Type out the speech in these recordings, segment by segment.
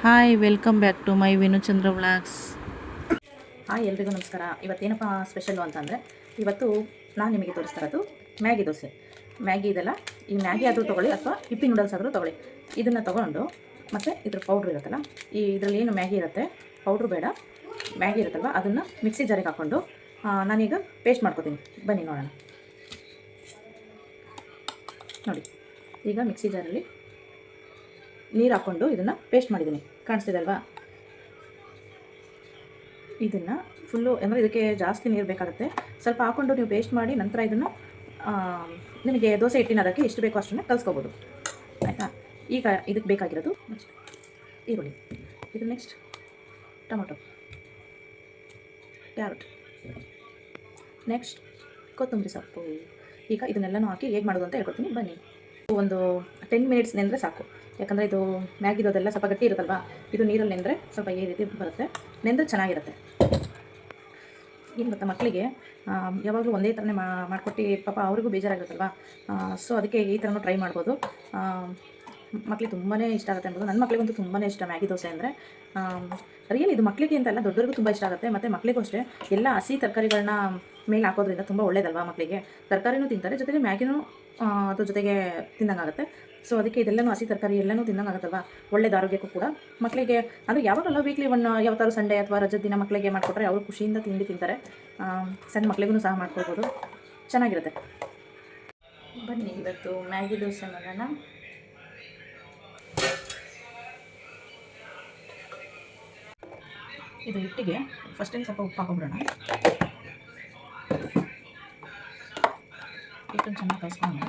Hi, welcome back to my Vinuchandra vlogs. Hi, ಎಲ್ರಿಗೂ ನಮಸ್ಕಾರ. ಇವತ್ತೇನಪ್ಪ special ಅಂತಂದರೆ, ಇವತ್ತು ನಾನು ನಿಮಗೆ ತೋರಿಸ್ತಾ ಇರೋದು ಮ್ಯಾಗಿ ದೋಸೆ. ಮ್ಯಾಗಿ ಇದೆಲ್ಲ, ಈ ಮ್ಯಾಗಿ ಆದರೂ ತೊಗೊಳ್ಳಿ ಅಥವಾ ಹಿಪ್ಪಿ ನೂಡಲ್ಸ್ ಆದರೂ ತೊಗೊಳ್ಳಿ. ಇದನ್ನು ತೊಗೊಂಡು ಮತ್ತು ಇದ್ರ ಪೌಡ್ರ್ ಇರುತ್ತಲ್ಲ, ಇದರಲ್ಲಿ ಏನು ಮ್ಯಾಗಿ ಇರುತ್ತೆ, ಪೌಡ್ರು ಬೇಡ, ಮ್ಯಾಗಿ ಇರುತ್ತಲ್ವ, ಅದನ್ನು ಮಿಕ್ಸಿ ಜಾರಿಗೆ ಹಾಕ್ಕೊಂಡು ನಾನೀಗ ಪೇಸ್ಟ್ ಮಾಡ್ಕೋತೀನಿ. ಬನ್ನಿ ನೋಡೋಣ. ನೋಡಿ, ಈಗ ಮಿಕ್ಸಿ ಜಾರಲ್ಲಿ ನೀರು ಹಾಕ್ಕೊಂಡು ಇದನ್ನು ಪೇಸ್ಟ್ ಮಾಡಿದ್ದೀನಿ. ಕಾಣಿಸ್ತಿದೆ ಅಲ್ವಾ? ಇದನ್ನು ಫುಲ್ಲು ಅಂದರೆ ಇದಕ್ಕೆ ಜಾಸ್ತಿ ನೀರು ಬೇಕಾಗುತ್ತೆ. ಸ್ವಲ್ಪ ಹಾಕ್ಕೊಂಡು ನೀವು ಪೇಸ್ಟ್ ಮಾಡಿ ನಂತರ ಇದನ್ನು ನಿಮಗೆ ದೋಸೆ ಹಿಟ್ಟಿನ ಅದಕ್ಕೆ ಎಷ್ಟು ಬೇಕೋ ಅಷ್ಟನ್ನು ಕಲಿಸ್ಕೋಬೋದು. ಆಯಿತಾ? ಈಗ ಇದಕ್ಕೆ ಬೇಕಾಗಿರೋದು ನೆಕ್ಸ್ಟ್ ಈರುಳ್ಳಿ, ಇದು ನೆಕ್ಸ್ಟ್ ಟೊಮೊಟೊ, ಕ್ಯಾರೆಟ್, ನೆಕ್ಸ್ಟ್ ಕೊತ್ತಂಬರಿ ಸೊಪ್ಪು. ಈಗ ಇದನ್ನೆಲ್ಲನೂ ಹಾಕಿ ಹೇಗೆ ಮಾಡೋದು ಅಂತ ಹೇಳ್ಕೊಡ್ತೀನಿ, ಬನ್ನಿ. ಒಂದು 10 ಮಿನಿಟ್ಸ್ ನೆಂದರೆ ಸಾಕು. ಯಾಕಂದರೆ ಇದು ಮ್ಯಾಗಿದೋದೆಲ್ಲ ಸ್ವಲ್ಪ ಗಟ್ಟಿ ಇರುತ್ತಲ್ವ, ಇದು ನೀರಲ್ಲಿ ನೆಂದರೆ ಸ್ವಲ್ಪ ಈ ರೀತಿ ಬರುತ್ತೆ, ನೆಂದರೆ ಚೆನ್ನಾಗಿರುತ್ತೆ. ಏನು ಗೊತ್ತಾ, ಮಕ್ಕಳಿಗೆ ಯಾವಾಗಲೂ ಒಂದೇ ಥರನೇ ಮಾಡಿಕೊಟ್ಟು ಪಾಪ ಅವ್ರಿಗೂ ಬೇಜಾರಾಗಿರುತ್ತಲ್ವ. ಸೊ ಅದಕ್ಕೆ ಈ ಥರನೂ ಟ್ರೈ ಮಾಡ್ಬೋದು. ಮಕ್ಕಳಿಗೆ ತುಂಬಾ ಇಷ್ಟ ಆಗುತ್ತೆ ಅನ್ಬೋದು. ನನ್ನ ಮಕ್ಕಳಿಗಂತೂ ತುಂಬಾ ಇಷ್ಟ ಮ್ಯಾಗಿ ದೋಸೆ ಅಂದರೆ. ರಿಯಲಿ ಇದು ಮಕ್ಕಳಿಗೆ ಅಂತಲ್ಲ, ದೊಡ್ಡವರಿಗೂ ತುಂಬ ಇಷ್ಟ ಆಗುತ್ತೆ. ಮತ್ತು ಮಕ್ಕಳಿಗೂ ಅಷ್ಟೇ, ಎಲ್ಲ ಹಸಿ ತರಕಾರಿಗಳನ್ನ ಮೇಲೆ ಹಾಕೋದ್ರಿಂದ ತುಂಬ ಒಳ್ಳೇದಲ್ವ ಮಕ್ಕಳಿಗೆ. ತರಕಾರಿನೂ ತಿಂತಾರೆ, ಜೊತೆಗೆ ಮ್ಯಾಗಿನೂ ಅದ್ರ ಜೊತೆಗೆ ತಿನ್ನಂಗಾಗುತ್ತೆ. ಸೊ ಅದಕ್ಕೆ ಇದೆಲ್ಲನೂ ಹಸಿ ತರಕಾರಿ ಎಲ್ಲನೂ ತಿನ್ನಂಗಾಗುತ್ತಲ್ವ, ಒಳ್ಳೇದು ಆರೋಗ್ಯಕ್ಕೂ ಕೂಡ. ಮಕ್ಕಳಿಗೆ ಅಂದರೆ ಯಾವಾಗಲ್ಲ ವೀಕ್ಲಿ ಯಾವತ್ತಾರು ಸಂಡೇ ಅಥವಾ ರಜದ ದಿನ ಮಕ್ಕಳಿಗೆ ಮಾಡಿಕೊಟ್ರೆ ಅವರು ಖುಷಿಯಿಂದ ತಿಂಡಿ ತಿಂತಾರೆ. ಸಣ್ಣ ಮಕ್ಕಳಿಗೂ ಸಹ ಮಾಡ್ಕೊಳ್ಬೋದು, ಚೆನ್ನಾಗಿರುತ್ತೆ. ಬನ್ನಿ ಇವತ್ತು ಮ್ಯಾಗಿ ದೋಸೆ ಮಾಡೋಣ. ಇದು ಹಿಟ್ಟಿಗೆ ಫಸ್ಟಿಗೆ ಸ್ವಲ್ಪ ಉಪ್ಪು ಹಾಕೊಂಡ್ಬಿಡೋಣ. ಹಿಟ್ಟನ್ನು ಚೆನ್ನಾಗಿ ಕಲಿಸ್ಕೊಂಡು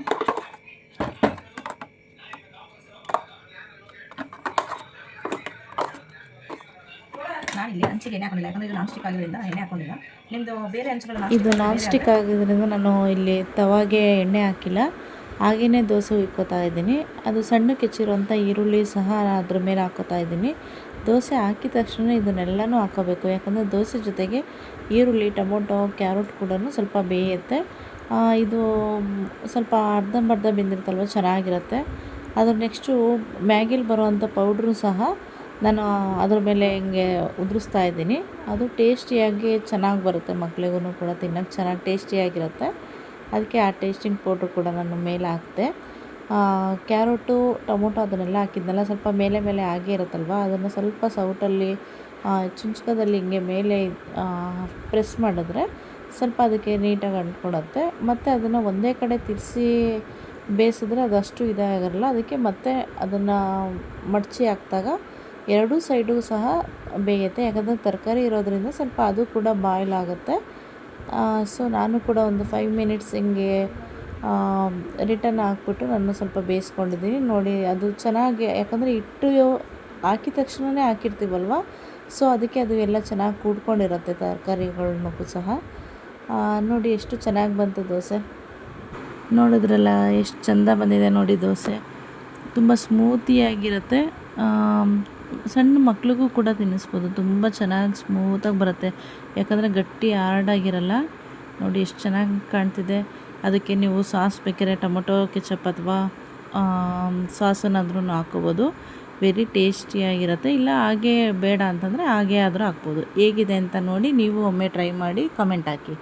ನಾನಿಲ್ಲಿ ಹಂಚಿಗೆ ಎಣ್ಣೆ ಹಾಕೊಂಡಿಲ್ಲ, ಯಾಕಂದರೆ ಇದು ನಾನ್ ಸ್ಟಿಕ್ ಆಗಿರೋದ್ರಿಂದ ಎಣ್ಣೆ ಹಾಕೊಂಡಿಲ್ಲ. ನಿಮ್ಮದು ಬೇರೆ ಹಂಚುಗಳು ಇದು ನಾನ್ ಸ್ಟಿಕ್ ಆಗಿದ್ದರಿಂದ ನಾನು ಇಲ್ಲಿ ತವಾಗೆ ಎಣ್ಣೆ ಹಾಕಿಲ್ಲ, ಹಾಗೆಯೇ ದೋಸೆ ಇಕ್ಕೋತಾ ಇದ್ದೀನಿ. ಅದು ಸಣ್ಣಕ್ಕೆ ಹೆಚ್ಚಿರುವಂಥ ಈರುಳ್ಳಿ ಸಹ ಅದ್ರ ಮೇಲೆ ಹಾಕೋತಾ ಇದ್ದೀನಿ. ದೋಸೆ ಹಾಕಿದ ತಕ್ಷಣ ಇದನ್ನೆಲ್ಲನೂ ಹಾಕೋಬೇಕು, ಯಾಕಂದರೆ ದೋಸೆ ಜೊತೆಗೆ ಈರುಳ್ಳಿ, ಟೊಮೊಟೊ, ಕ್ಯಾರೆಟ್ ಕೂಡ ಸ್ವಲ್ಪ ಬೇಯುತ್ತೆ. ಇದು ಸ್ವಲ್ಪ ಅರ್ಧಂಬರ್ಧ ಬೆಂದಿರುತ್ತಲ್ವ, ಚೆನ್ನಾಗಿರುತ್ತೆ. ಅದ್ರ ನೆಕ್ಸ್ಟು ಮ್ಯಾಗಿಲಿ ಬರುವಂಥ ಪೌಡ್ರು ಸಹ ನಾನು ಅದ್ರ ಮೇಲೆ ಹಿಂಗೆ ಉದುರಿಸ್ತಾ ಇದ್ದೀನಿ. ಅದು ಟೇಸ್ಟಿಯಾಗಿ ಚೆನ್ನಾಗಿ ಬರುತ್ತೆ, ಮಕ್ಳಿಗೂ ಕೂಡ ತಿನ್ನೋಕ್ಕೆ ಚೆನ್ನಾಗಿ ಟೇಸ್ಟಿಯಾಗಿರುತ್ತೆ. ಅದಕ್ಕೆ ಆ ಟೇಸ್ಟಿಂಗ್ ಪೌಡ್ರು ಕೂಡ ನಾನು ಮೇಲೆ ಹಾಕಿದೆ. ಕ್ಯಾರೆಟು, ಟೊಮೊಟೊ ಅದನ್ನೆಲ್ಲ ಹಾಕಿದ್ನಲ್ಲ, ಸ್ವಲ್ಪ ಮೇಲೆ ಮೇಲೆ ಆಗೇ ಇರುತ್ತಲ್ವ, ಅದನ್ನು ಸ್ವಲ್ಪ ಸೌಟಲ್ಲಿ ಚುಂಚಕದಲ್ಲಿ ಹಿಂಗೆ ಮೇಲೆ ಪ್ರೆಸ್ ಮಾಡಿದ್ರೆ ಸ್ವಲ್ಪ ಅದಕ್ಕೆ ನೀಟಾಗಿ ಅಂಟ್ಕೊಡುತ್ತೆ. ಮತ್ತು ಅದನ್ನು ಒಂದೇ ಕಡೆ ತಿರ್ಸಿ ಬೇಯಿಸಿದ್ರೆ ಅದಷ್ಟು ಇದಾಗಿರಲ್ಲ. ಅದಕ್ಕೆ ಮತ್ತೆ ಅದನ್ನು ಮಡಚಿ ಹಾಕಿದಾಗ ಎರಡೂ ಸೈಡು ಸಹ ಬೇಯುತ್ತೆ, ಯಾಕಂದರೆ ತರಕಾರಿ ಇರೋದ್ರಿಂದ ಸ್ವಲ್ಪ ಅದು ಕೂಡ ಬಾಯ್ಲ್ ಆಗುತ್ತೆ. ಸೊ ನಾನು ಕೂಡ ಒಂದು 5 ಮಿನಿಟ್ಸ್ ಹಿಂಗೆ ರಿಟರ್ನ್ ಹಾಕ್ಬಿಟ್ಟು ನಾನು ಸ್ವಲ್ಪ ಬೇಯಿಸ್ಕೊಂಡಿದ್ದೀನಿ. ನೋಡಿ ಅದು ಚೆನ್ನಾಗಿ, ಯಾಕಂದರೆ ಹಿಟ್ಟು ಹಾಕಿದ ತಕ್ಷಣವೇ ಹಾಕಿರ್ತೀವಲ್ವ, ಸೊ ಅದಕ್ಕೆ ಅದು ಎಲ್ಲ ಚೆನ್ನಾಗಿ ಕೂಡ್ಕೊಂಡಿರುತ್ತೆ ತರಕಾರಿಗಳನ್ನೂ ಸಹ. ನೋಡಿ ಎಷ್ಟು ಚೆನ್ನಾಗಿ ಬಂತು ದೋಸೆ. ನೋಡಿದ್ರಲ್ಲ ಎಷ್ಟು ಚೆಂದ ಬಂದಿದೆ ನೋಡಿ ದೋಸೆ, ತುಂಬ ಸ್ಮೂತಿಯಾಗಿರುತ್ತೆ. ಸಣ್ಣ ಮಕ್ಳಿಗೂ ಕೂಡ ತಿನ್ನಿಸ್ಬೋದು, ತುಂಬ ಚೆನ್ನಾಗಿ ಸ್ಮೂತಾಗಿ ಬರುತ್ತೆ, ಯಾಕಂದರೆ ಗಟ್ಟಿ ಹಾರ್ಡಾಗಿರಲ್ಲ. ನೋಡಿ ಎಷ್ಟು ಚೆನ್ನಾಗಿ ಕಾಣ್ತಿದೆ. ಅದಕ್ಕೆ ನೀವು ಸಾಸ್ ಬೇಕಾದ್ರೆ ಟೊಮೊಟೊ ಕೆಚಪ್ ಅಥವಾ ಸಾಸನ್ನಾದ್ರೂ ಹಾಕ್ಕೋಬೋದು, ವೆರಿ ಟೇಸ್ಟಿಯಾಗಿರುತ್ತೆ. ಇಲ್ಲ ಹಾಗೆ ಬೇಡ ಅಂತಂದರೆ ಹಾಗೆ ಆದರೂ ಹಾಕ್ಬೋದು. ಹೇಗಿದೆ ಅಂತ ನೋಡಿ ನೀವು ಒಮ್ಮೆ ಟ್ರೈ ಮಾಡಿ ಕಮೆಂಟ್ ಹಾಕಿ.